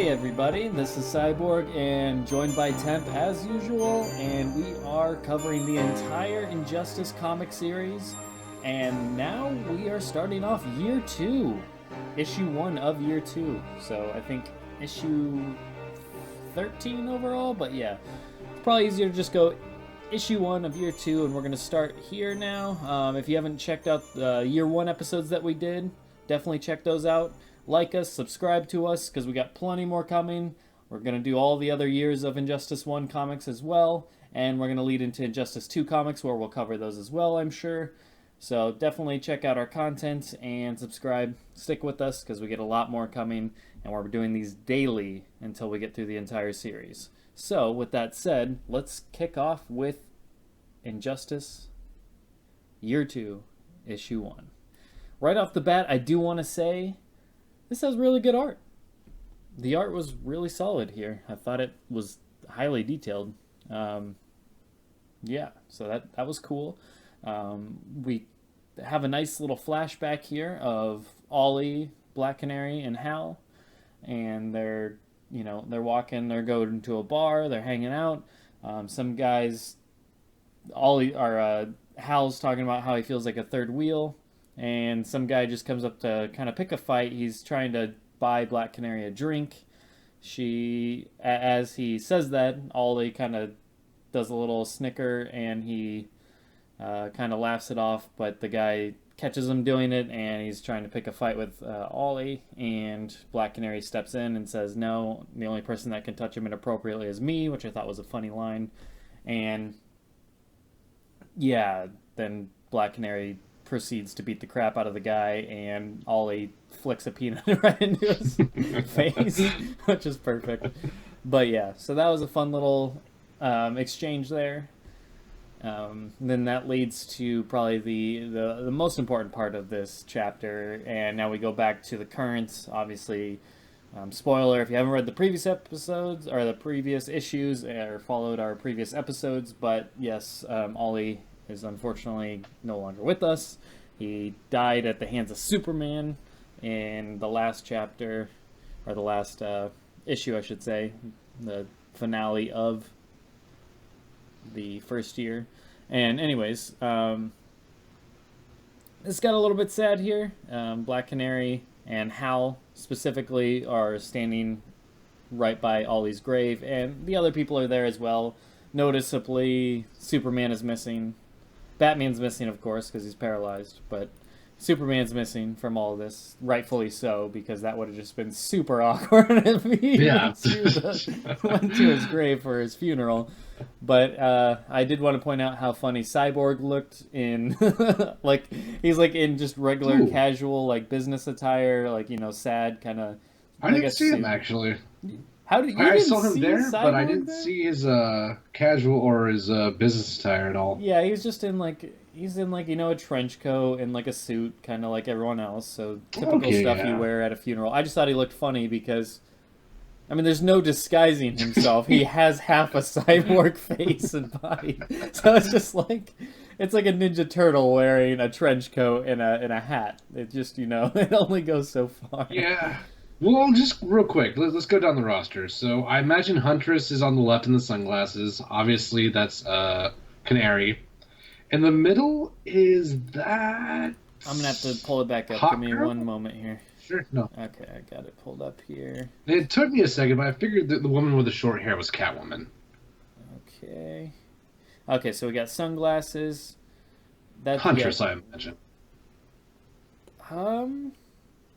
everybody, this is Cyborg and joined by Temp as usual, and we are covering the entire Injustice comic series, and now we are starting off year 2, issue 1 of year 2, so I think issue 13 overall, but yeah, it's probably easier to just go issue 1 of year 2, and we're going to start here now. If you haven't checked out the year 1 episodes that we did, definitely check those out. Like us, subscribe to us, because we got plenty more coming. We're going to do all the other years of Injustice 1 comics as well, and we're going to lead into Injustice 2 comics, where we'll cover those as well, I'm sure. So definitely check out our content and subscribe. Stick with us, because we get a lot more coming, and we're doing these daily until we get through the entire series. So, with that said, let's kick off with Injustice Year 2, Issue 1. Right off the bat, I do want to say, this has really good art. The art was really solid here. I thought it was highly detailed. Yeah, so that was cool. We have a nice little flashback here of Ollie, Black Canary, and Hal, and they're walking. They're going to a bar. They're hanging out. Some guys, Hal's talking about how he feels like a third wheel. And some guy just comes up to kind of pick a fight. He's trying to buy Black Canary a drink. As he says that, Ollie kind of does a little snicker, and he kind of laughs it off. But the guy catches him doing it, and he's trying to pick a fight with Ollie. And Black Canary steps in and says, no, the only person that can touch him inappropriately is me, which I thought was a funny line. And yeah, then Black Canary proceeds to beat the crap out of the guy, and Ollie flicks a peanut right into his face, which is perfect. But yeah, so that was a fun little exchange there. Then that leads to probably the most important part of this chapter, and now we go back to the current, obviously. Spoiler if you haven't read the previous episodes or the previous issues or followed our previous episodes, but yes, Ollie is unfortunately no longer with us. He died at the hands of Superman in the last chapter, or the last issue, I should say, the finale of the first year. And anyways, this got a little bit sad here. Black Canary and Hal specifically are standing right by Ollie's grave, and the other people are there as well. Noticeably, Superman is missing. Batman's missing, of course, because he's paralyzed, but Superman's missing from all of this, rightfully so, because that would have just been super awkward if he went to his grave for his funeral. But I did want to point out how funny Cyborg looked in, he's in just regular casual, business attire, sad kind of. I didn't see him, actually. How did you? I saw him there, Cyborg but I didn't there? see his casual or his business attire at all. Yeah, he's just in a trench coat and a suit, kind of like everyone else. So typical stuff you wear at a funeral. I just thought he looked funny because, I mean, there's no disguising himself. He has half a cyborg face and body, so it's just it's like a Ninja Turtle wearing a trench coat and a hat. It just it only goes so far. Yeah. Well, just real quick, let's go down the roster. So I imagine Huntress is on the left in the sunglasses. Obviously, that's Canary. In the middle is that. I'm gonna have to pull it back up. Hot Give me Girl? one moment here. Sure. No. Okay, I got it pulled up here. It took me a second, but I figured that the woman with the short hair was Catwoman. Okay. Okay, so we got sunglasses. That's Huntress, I imagine.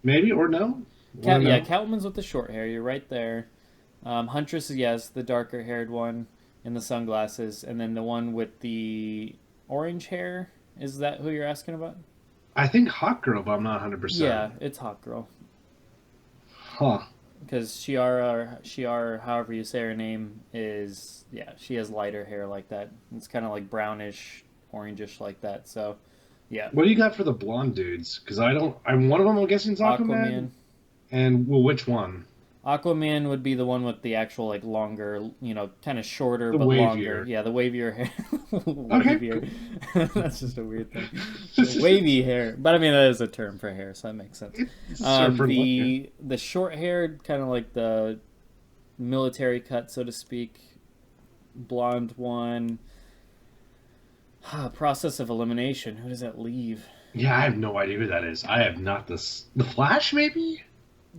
Maybe or no? Catwoman's with the short hair. You're right there. Huntress, yes, the darker haired one in the sunglasses, and then the one with the orange hair. Is that who you're asking about? I think Hot Girl, but I'm not 100%. Yeah, it's Hot Girl. Huh. Because Shiara, however you say her name, she has lighter hair like that. It's kind of brownish, orangish like that. So, yeah. What do you got for the blonde dudes? Because one of them I'm guessing is Aquaman. And which one? Aquaman would be the one with the actual longer, kind of shorter the but wavier. Longer. Yeah, the wavier hair. Wavier. Okay. That's just a weird thing. Wavy hair, but I mean that is a term for hair, so that makes sense. The short haired, kind of like the military cut, so to speak. Blonde one. Process of elimination. Who does that leave? Yeah, I have no idea who that is. I have not this. The Flash, maybe?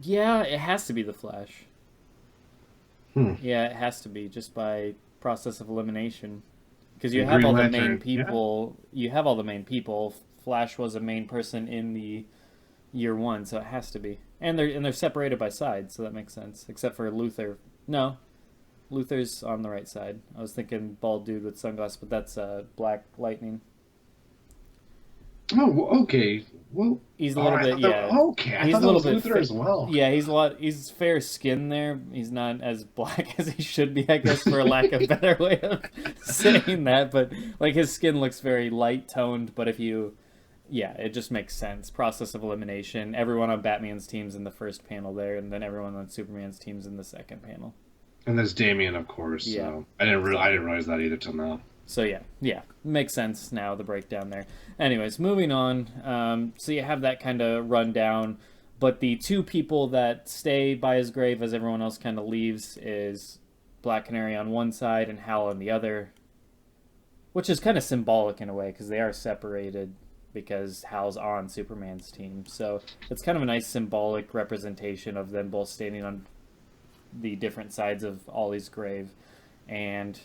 Yeah, it has to be the Flash. Hmm. Yeah, it has to be just by process of elimination. Because you And have Green all the Lantern, main people. You have all the main people. Flash was a main person in the year one, so it has to be. And they're separated by sides, so that makes sense. Except for Luthor. No, Luthor's on the right side. I was thinking bald dude with sunglasses, but that's Black Lightning. Oh, okay. Well, He's a little bit, yeah. Okay, I He's thought a that little was bit, Luther as well. yeah. He's fair skinned there. He's not as black as he should be, I guess, for a lack of better way of saying that. But like his skin looks very light toned. But if you, yeah, it just makes sense. Process of elimination. Everyone on Batman's team's in the first panel there, and then everyone on Superman's team's in the second panel. And there's Damien, of course. Yeah. So I didn't realize that either till now. So yeah, makes sense now, the breakdown there. Anyways, moving on. So you have that kind of rundown, but the two people that stay by his grave as everyone else kind of leaves is Black Canary on one side and Hal on the other, which is kind of symbolic in a way because they are separated because Hal's on Superman's team. So it's kind of a nice symbolic representation of them both standing on the different sides of Ollie's grave. And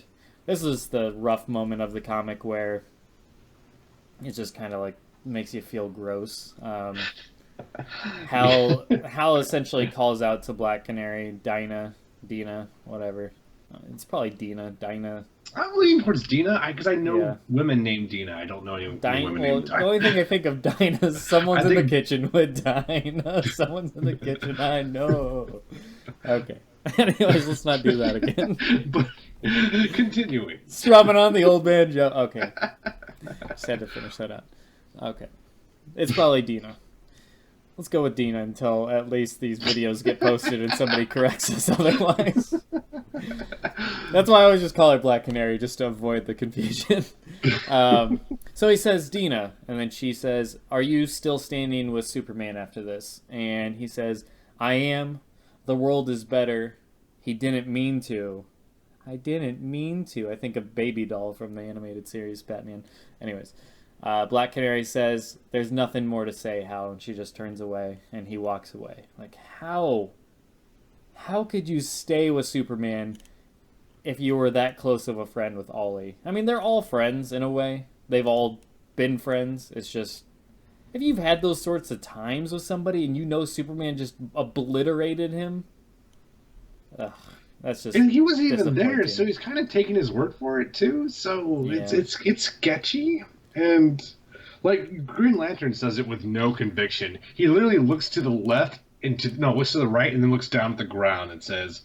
this is the rough moment of the comic where it just kind of like makes you feel gross. Hal essentially calls out to Black Canary, Dina, whatever. It's probably Dinah. I'm leaning towards Dina because I know women named Dina. I don't know any women named Dina. The only thing I think of Dinah is someone's in the kitchen with Dinah. Someone's in the kitchen. I know. Okay. Anyways, let's not do that again. But continuing. Strumming on the old man joke. Okay. Just had to finish that out. Okay. It's probably Dina. Let's go with Dina until at least these videos get posted and somebody corrects us otherwise. That's why I always just call her Black Canary, just to avoid the confusion. So he says, Dina, and then she says, are you still standing with Superman after this? And he says, I am. The world is better. He didn't mean to. I didn't mean to. I think of Baby Doll from the animated series Batman. Anyways, Black Canary says, there's nothing more to say, Hal, and she just turns away, and he walks away. Like, how? How could you stay with Superman if you were that close of a friend with Ollie? I mean, they're all friends in a way. They've all been friends. It's just, if you've had those sorts of times with somebody and you know Superman just obliterated him, that's just. And he wasn't even there, so he's kind of taking his word for it too. So it's sketchy, and like Green Lantern says it with no conviction. He literally looks to the left looks to the right, and then looks down at the ground and says,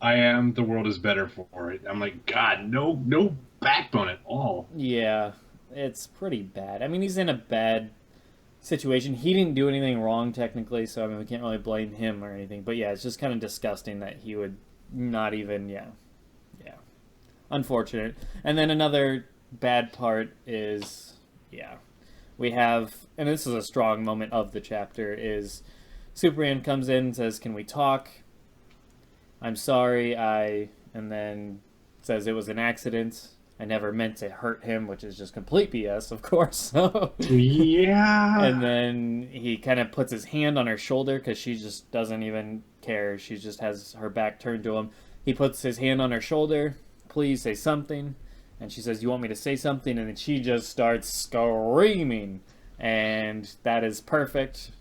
"I am. The world is better for it." I'm like, God, no backbone at all. Yeah, it's pretty bad. I mean, he's in a bad situation. He didn't do anything wrong technically, so I mean we can't really blame him or anything. But yeah, it's just kind of disgusting that he would not even unfortunate. And then another bad part is we have, and this is a strong moment of the chapter, is Superman comes in and says, can we talk? I'm sorry, and then says it was an accident. I never meant to hurt him, which is just complete BS, of course. Yeah. And then he kind of puts his hand on her shoulder because she just doesn't even care. She just has her back turned to him. He puts his hand on her shoulder. Please say something. And she says, you want me to say something? And then she just starts screaming. And that is perfect.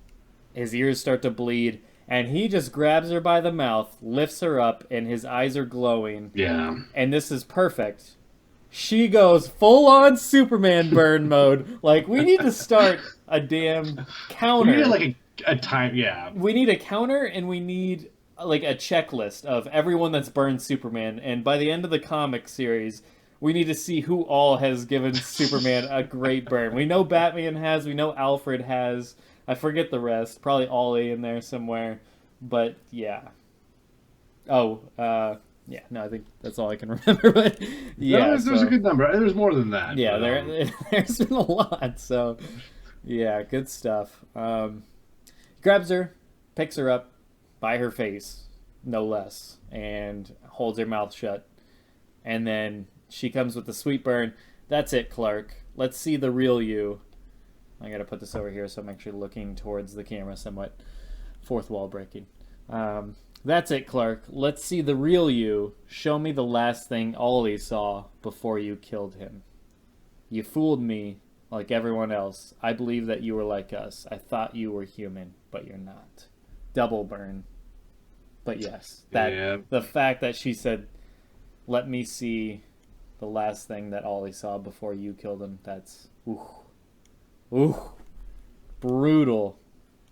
His ears start to bleed. And he just grabs her by the mouth, lifts her up, and his eyes are glowing. Yeah. And this is perfect. She goes full-on Superman burn mode. Like, we need to start a damn counter. We need like a time, yeah. We need a counter, and we need like a checklist of everyone that's burned Superman. And by the end of the comic series, we need to see who all has given Superman a great burn. We know Batman has. We know Alfred has. I forget the rest. Probably Ollie in there somewhere. But, yeah. Yeah, no, I think that's all I can remember. But yeah, no, there's a good number. There's more than that. Yeah, there's been a lot. So, yeah, good stuff. Grabs her, picks her up by her face, no less, and holds her mouth shut. And then she comes with the sweet burn. That's it, Clark. Let's see the real you. I gotta put this over here so I'm actually looking towards the camera somewhat. Fourth wall breaking. That's it, Clark. Let's see the real you. Show me the last thing Ollie saw before you killed him. You fooled me like everyone else. I believe that you were like us. I thought you were human, but you're not. Double burn. But yes, the fact that she said, let me see the last thing that Ollie saw before you killed him, that's brutal.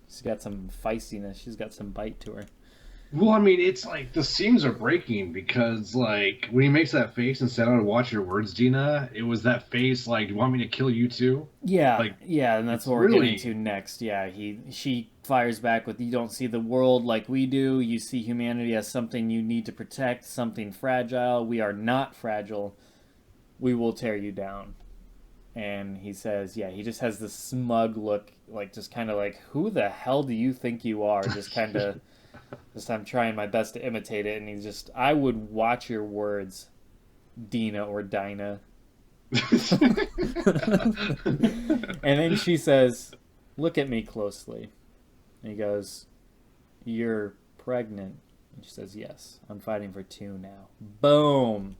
She's got some feistiness. She's got some bite to her. Well, I mean, it's like the seams are breaking because, like, when he makes that face and said, "I would watch your words, Dina," it was that face like, "You want me to kill you too?" Yeah, like, yeah, and that's what we're getting to next. Yeah, she fires back with, "You don't see the world like we do. You see humanity as something you need to protect, something fragile. We are not fragile. We will tear you down." And he says, yeah, he just has this smug look, like just kind of like, who the hell do you think you are? Just kind of, just I'm trying my best to imitate it. And he's just, I would watch your words, Dina or Dinah. And then she says, look at me closely. And he goes, you're pregnant. And she says, yes, I'm fighting for 2 now. Boom.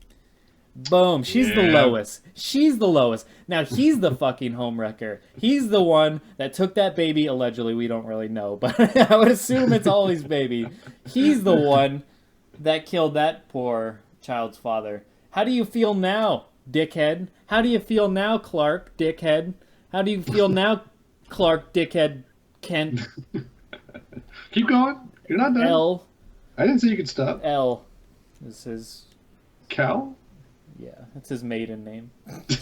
Boom. She's the lowest. She's the lowest. Now, he's the fucking homewrecker. He's the one that took that baby, allegedly. We don't really know, but I would assume it's Ollie's baby. He's the one that killed that poor child's father. How do you feel now, dickhead? How do you feel now, Clark, dickhead? How do you feel now, Clark, dickhead, Kent? Keep going. You're not done. L. I didn't say you could stop. L is his... Cal? Yeah, that's his maiden name. And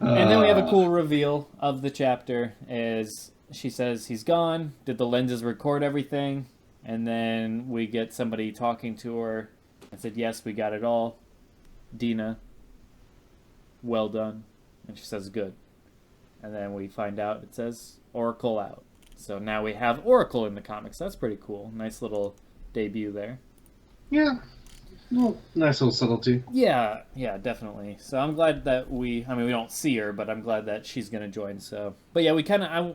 then we have a cool reveal of the chapter as she says he's gone. Did the lenses record everything? And then we get somebody talking to her and said, yes, we got it all. Dina, well done. And she says, good. And then we find out it says Oracle out. So now we have Oracle in the comics. That's pretty cool. Nice little debut there. Yeah. Well, nice little subtlety. Yeah, definitely. So I'm glad that we don't see her, but I'm glad that she's going to join. So, but yeah, I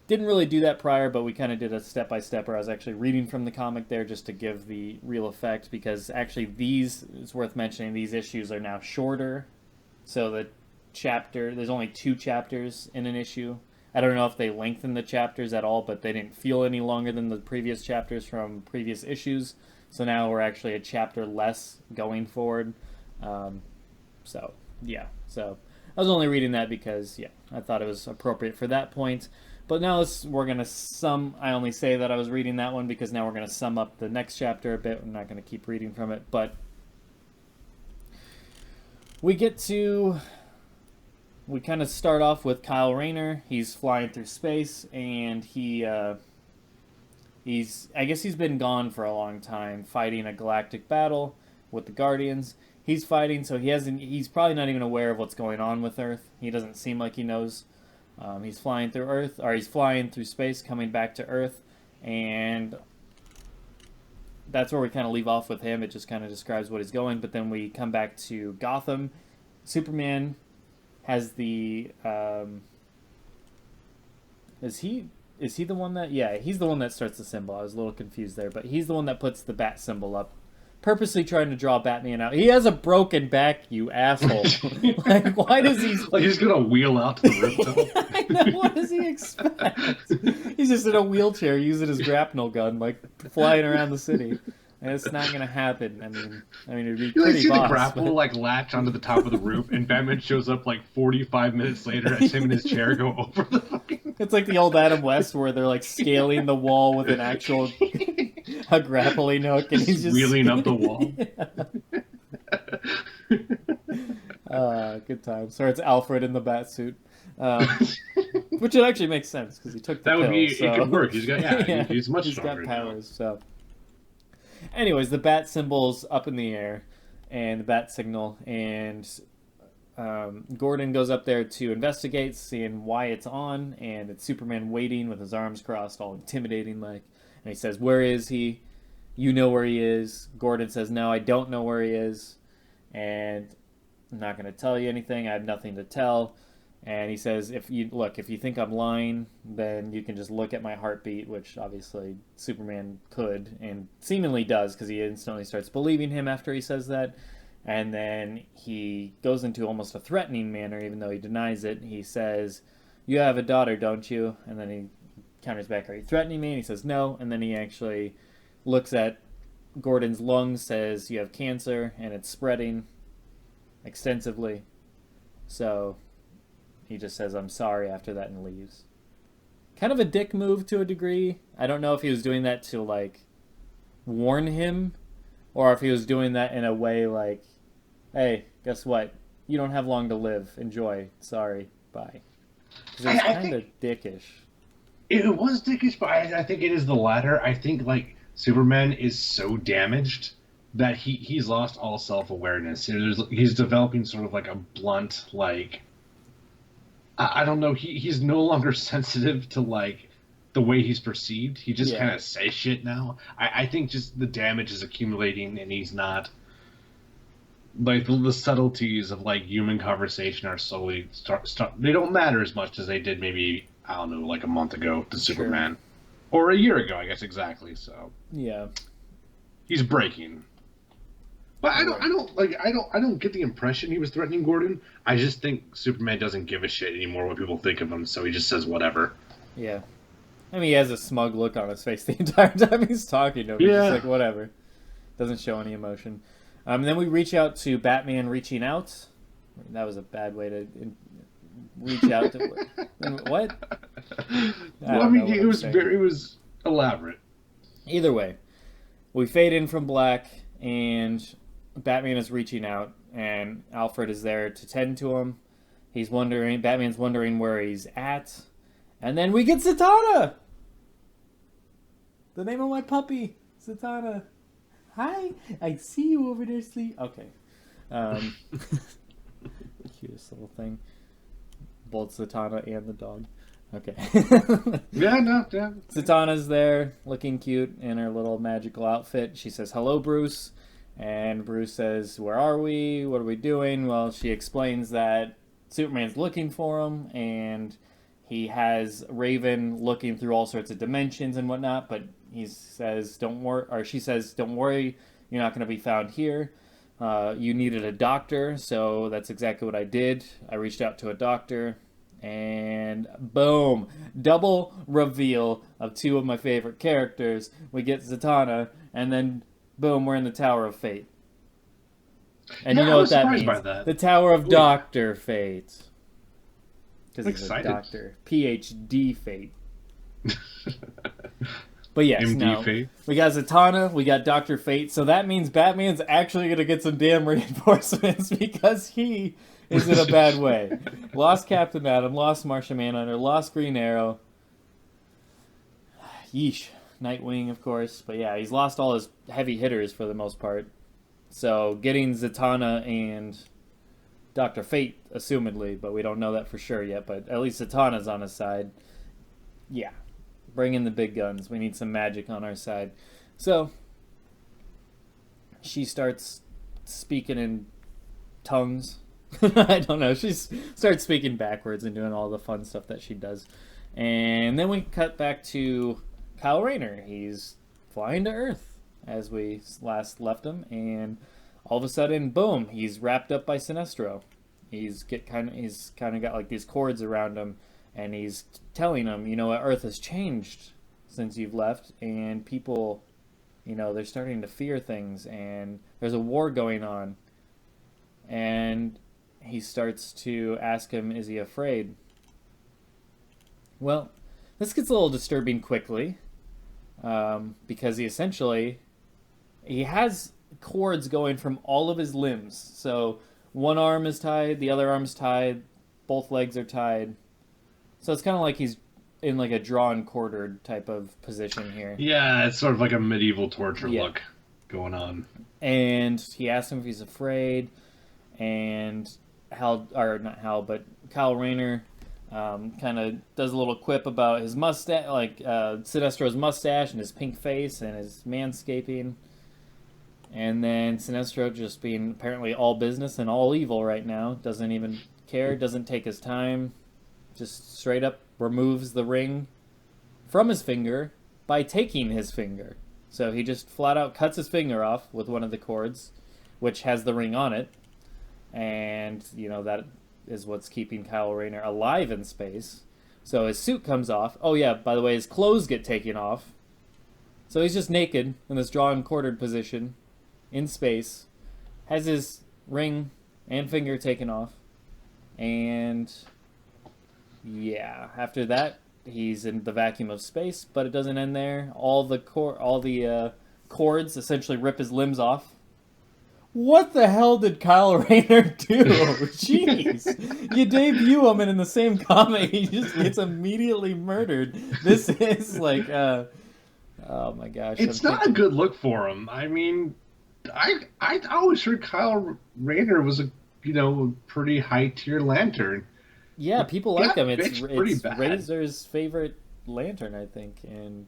didn't really do that prior, but we kind of did a step-by-step where I was actually reading from the comic there just to give the real effect, because actually it's worth mentioning, these issues are now shorter. So there's only 2 chapters in an issue. I don't know if they lengthened the chapters at all, but they didn't feel any longer than the previous chapters from previous issues. So now we're actually a chapter less going forward. So I was only reading that because, I thought it was appropriate for that point. But now I only say that I was reading that one because now we're going to sum up the next chapter a bit. I'm not going to keep reading from it. But we kind of start off with Kyle Rayner. He's flying through space, and I guess he's been gone for a long time, fighting a galactic battle with the Guardians. He's fighting, so he's probably not even aware of what's going on with Earth. He doesn't seem like he knows. He's flying through space, coming back to Earth, and that's where we kind of leave off with him. It just kind of describes what he's going, but then we come back to Gotham. Superman has the Is he the one that... Yeah, he's the one that starts the symbol. I was a little confused there, but he's the one that puts the bat symbol up. Purposely trying to draw Batman out. He has a broken back, you asshole. Like, why does he... Like, he's gonna wheel out to the rooftop. I know, what does he expect? He's just in a wheelchair using his grapnel gun, like, flying around the city. And it's not gonna happen. I mean, it'd be pretty see boss, the grapple but... like latch onto the top of the roof, and Batman shows up like 45 minutes later as him and his chair go over the fucking... It's like the old Adam West where they're like scaling the wall with an actual a grappling hook, and he's just wheeling up the wall. Good time. Sorry, it's Alfred in the bat suit. Which it actually makes sense because he took the that would pill, be so... It could work. He's got he's much stronger. He's got powers. So, anyways, the bat symbol's up in the air, and the bat signal, and Gordon goes up there to investigate, seeing why it's on, and it's Superman waiting with his arms crossed, all intimidating like. And he says, "Where is he? You know where he is." Gordon says, "No, I don't know where he is, and I'm not going to tell you anything. I have nothing to tell." And he says, if you think I'm lying, then you can just look at my heartbeat, which obviously Superman could and seemingly does, because he instantly starts believing him after he says that. And then he goes into almost a threatening manner, even though he denies it. He says, "You have a daughter, don't you?" And then he counters back, "Are you threatening me?" And he says, "No." And then he actually looks at Gordon's lungs, says, "You have cancer, and it's spreading extensively." So he just says, "I'm sorry," after that and leaves. Kind of a dick move to a degree. I don't know if he was doing that to, like, warn him, or if he was doing that in a way like, "Hey, guess what? You don't have long to live. Enjoy. Sorry. Bye." Because it's kind of dickish. It was dickish, but I think it is the latter. I think, like, Superman is so damaged that he's lost all self-awareness. He's developing sort of like a blunt, like, I don't know. He's no longer sensitive to, like, the way he's perceived. He just kind of says shit now. I think just the damage is accumulating, and he's not, like, the subtleties of, like, human conversation are slowly start. They don't matter as much as they did maybe, I don't know, like a month ago to Superman, or a year ago, I guess, exactly. So yeah, he's breaking. But I don't get the impression he was threatening Gordon. I just think Superman doesn't give a shit anymore what people think of him, so he just says whatever. Yeah. I mean, he has a smug look on his face the entire time he's talking to him. He's just like, whatever. Doesn't show any emotion. Then we reach out to Batman reaching out. That was a bad way to reach out to... What? I mean, it was elaborate. Either way, we fade in from black, and Batman is reaching out, and Alfred is there to tend to him. Batman's wondering where he's at. And then we get Zatanna! The name of my puppy, Zatanna. Hi, I see you over there sleep. Okay. Cutest little thing. Both Zatanna and the dog. Okay. Yeah. Zatanna's there, looking cute in her little magical outfit. She says, "Hello, Bruce." And Bruce says, "Where are we? What are we doing?" Well, she explains that Superman's looking for him, and he has Raven looking through all sorts of dimensions and whatnot, but he says, "Don't worry," or she says, "Don't worry, you're not going to be found here. You needed a doctor," so that's exactly what I did. I reached out to a doctor, and boom, double reveal of two of my favorite characters. We get Zatanna, and then boom, we're in the Tower of Fate. And you know what that means? By that. The Tower of Dr. Fate. Because he's excited. a doctor. PhD Fate. But yes, MD Fate. We got Zatanna, we got Dr. Fate, so that means Batman's actually going to get some damn reinforcements because he is in a bad way. Lost Captain Atom, lost Martian Manhunter, lost Green Arrow. Yeesh. Nightwing, of course. But yeah, he's lost all his heavy hitters for the most part. So getting Zatanna and Dr. Fate, assumedly, but we don't know that for sure yet. But at least Zatanna's on his side. Yeah. Bring in the big guns. We need some magic on our side. So she starts speaking in tongues. I don't know. She starts speaking backwards and doing all the fun stuff that she does. And then we cut back to Kyle Rayner. He's flying to Earth as we last left him, and all of a sudden, boom, he's wrapped up by Sinestro. He's kind of got like these cords around him, and he's telling him, you know, Earth has changed since you've left, and people, you know, they're starting to fear things, and there's a war going on. And he starts to ask him, is he afraid? Well, this gets a little disturbing quickly, because he has cords going from all of his limbs. So one arm is tied, the other arm's tied, both legs are tied. So it's kind of like he's in like a drawn quartered type of position here. Yeah, it's sort of like a medieval torture look going on. And he asks him if he's afraid, and Hal, or not Hal, but Kyle Rayner kind of does a little quip about his mustache, like Sinestro's mustache and his pink face and his manscaping. And then Sinestro just being apparently all business and all evil right now. Doesn't even care, doesn't take his time. Just straight up removes the ring from his finger by taking his finger. So he just flat out cuts his finger off with one of the cords, which has the ring on it. And, that is what's keeping Kyle Rayner alive in space. So his suit comes off. Oh, yeah, by the way, his clothes get taken off. So he's just naked in this drawn quartered position in space, has his ring and finger taken off, and yeah, after that he's in the vacuum of space. But it doesn't end there. All the cords essentially rip his limbs off. What the hell did Kyle Rayner do? Jeez. You debut him and in the same comic he just gets immediately murdered. This is like oh my gosh. It's not a good look for him. I mean, I always heard Kyle Rayner was a pretty high tier lantern. Yeah, people like him. It's bad. Razor's favorite lantern, I think, and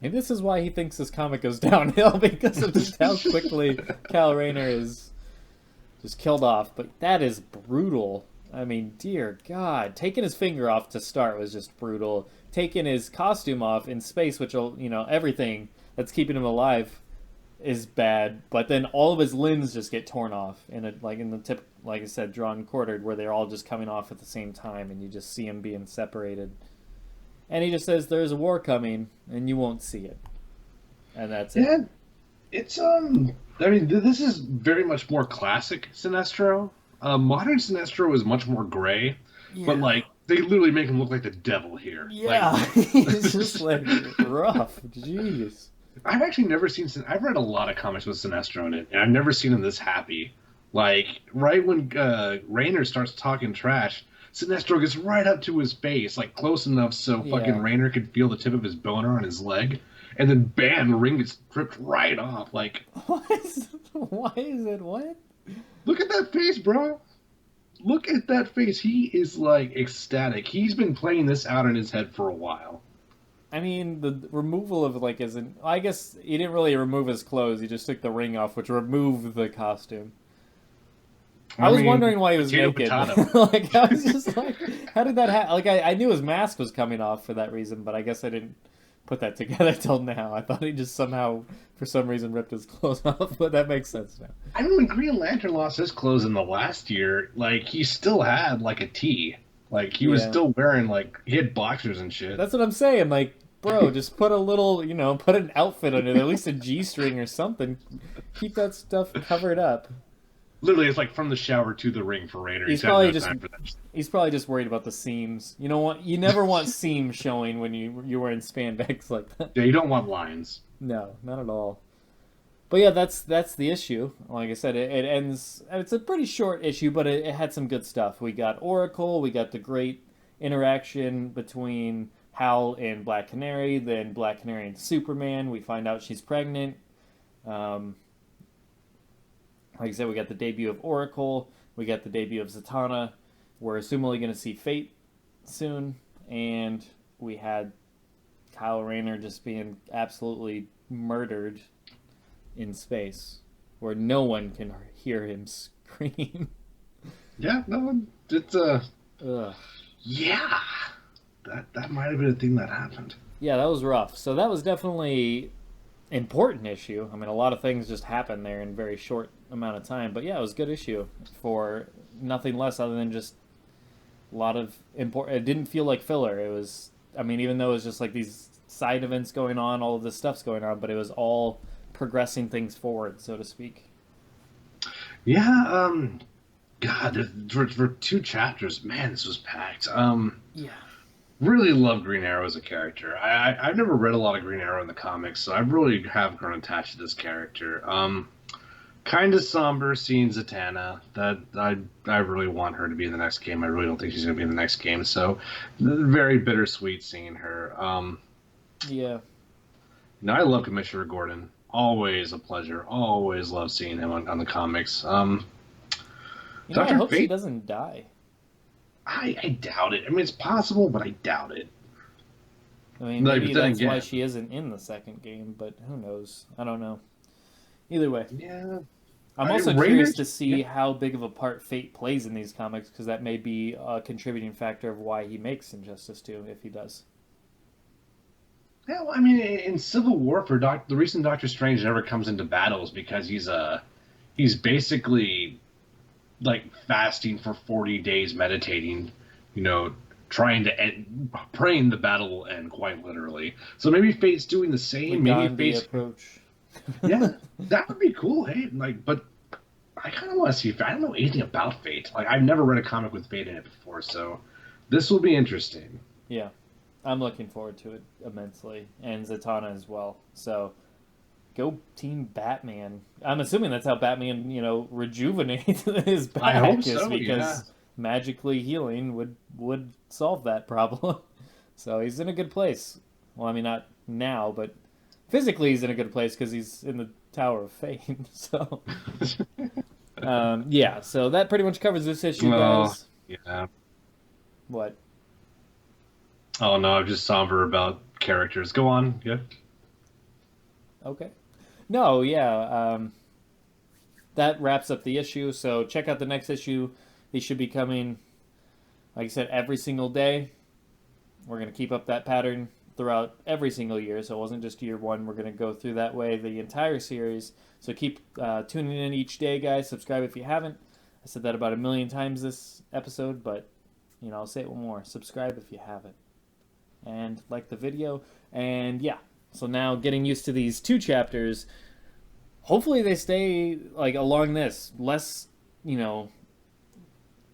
maybe this is why he thinks this comic goes downhill, because of just how quickly Kyle Rayner is just killed off. But that is brutal. I mean, dear God, taking his finger off to start was just brutal. Taking his costume off in space, which will, everything that's keeping him alive is bad, but then all of his limbs just get torn off in the tip, like I said, drawn quartered, where they're all just coming off at the same time, and you just see him being separated. And he just says, "There's a war coming, and you won't see it," and that's it. Yeah, it's I mean, this is very much more classic Sinestro. Modern Sinestro is much more gray, but like they literally make him look like the devil here. Yeah, he's just like rough. Jeez. I've actually never seen. I've read a lot of comics with Sinestro in it, and I've never seen him this happy. Like right when Rayner starts talking trash, Sinestro gets right up to his face, like close enough so fucking Rayner could feel the tip of his boner on his leg, and then bam, the ring gets ripped right off. Like, why is it what? Look at that face, bro. Look at that face. He is like ecstatic. He's been playing this out in his head for a while. I mean, the removal of I guess he didn't really remove his clothes. He just took the ring off, which removed the costume. I was wondering why he was naked. Like, I was just like, how did that happen? Like, I knew his mask was coming off for that reason, but I guess I didn't put that together till now. I thought he just somehow, for some reason, ripped his clothes off, but that makes sense now. I mean, when Green Lantern lost his clothes in the last year, like, he still had, like, a tee. Like, he was still wearing, like, he had boxers and shit. That's what I'm saying. Like, bro, just put a little, put an outfit under it, at least a G-string or something. Keep that stuff covered up. Literally, it's like from the shower to the ring for Raider. He's probably just worried about the seams. You know what? You never want seams showing when you're wearing spandex like that. Yeah, you don't want lines. No, not at all. But yeah, that's the issue. Like I said, it ends. It's a pretty short issue, but it had some good stuff. We got Oracle. We got the great interaction between Hal and Black Canary. Then Black Canary and Superman. We find out she's pregnant. Like I said, we got the debut of Oracle. We got the debut of Zatanna. We're assumably going to see Fate soon. And we had Kyle Rayner just being absolutely murdered in space, where no one can hear him scream. Yeah, no one. It's yeah. That might have been a thing that happened. Yeah, that was rough. So that was definitely important issue. I mean, a lot of things just happened there in a very short amount of time. But yeah, it was a good issue for nothing less other than just a lot of important. It didn't feel like filler. It was, I mean, even though it was just like these side events going on, all of this stuff's going on, but it was all progressing things forward, so to speak. Yeah, God, for 2 chapters, man, this was packed. Yeah. Really love Green Arrow as a character. I've never read a lot of Green Arrow in the comics, so I really have grown attached to this character. Kind of somber seeing Zatanna. That I really want her to be in the next game. I really don't think she's going to be in the next game, so very bittersweet seeing her. Yeah. No, I love Commissioner Gordon. Always a pleasure. Always love seeing him on the comics. You know, I Doctor hope she Fate. doesn't die. I doubt it. I mean, it's possible, but I doubt it. I mean, Like, maybe but then that's why again, she isn't in the second game, but who knows? I don't know. Either way, yeah. I'm also curious Raiders. to Yeah. see how big of a part Fate plays in these comics because that may be a contributing factor of why he makes Injustice 2 if he does. Yeah, well, I mean, in Civil War, the reason Doctor Strange never comes into battles because he's basically like fasting for 40 days, meditating, you know, trying to praying the battle will end quite literally. So maybe Fate's doing the The same. Maybe Gandhi Fate's, approach. yeah, that would be cool. Hey, like, but I kind of want to see. I don't know anything about Fate. Like, I've never read a comic with Fate in it before, so this will be interesting. Yeah, I'm looking forward to it immensely, and Zatanna as well. So go Team Batman. I'm assuming that's how Batman, rejuvenates his I hope back is so. Yeah. because magically healing would solve that problem. So he's in a good place. Well, I mean not now, but physically he's in a good place because he's in the Tower of Fame. So yeah, so that pretty much covers this issue, Oh, guys. yeah. What? Oh no, I'm just somber about characters. Go on. Yeah. Okay. No, yeah. That wraps up the issue. So check out the next issue. These should be coming, like I said, every single day. We're going to keep up that pattern throughout every single year. So it wasn't just year one. We're going to go through that way the entire series. So keep tuning in each day, guys. Subscribe if you haven't. I said that about a million times this episode, but I'll say it one more. Subscribe if you haven't. And like the video. And yeah. So now getting used to these 2 chapters. Hopefully they stay like along this less,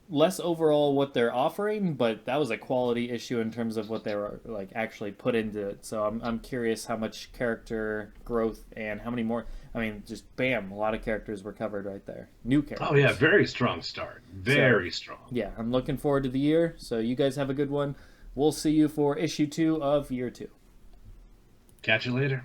less overall what they're offering, but that was a quality issue in terms of what they were like actually put into it. So I'm curious how much character growth and how many more. I mean, just bam, a lot of characters were covered right there. New characters. Oh yeah, very strong start. Very strong. Yeah, I'm looking forward to the year. So you guys have a good one. We'll see you for issue 2 of year 2. Catch you later.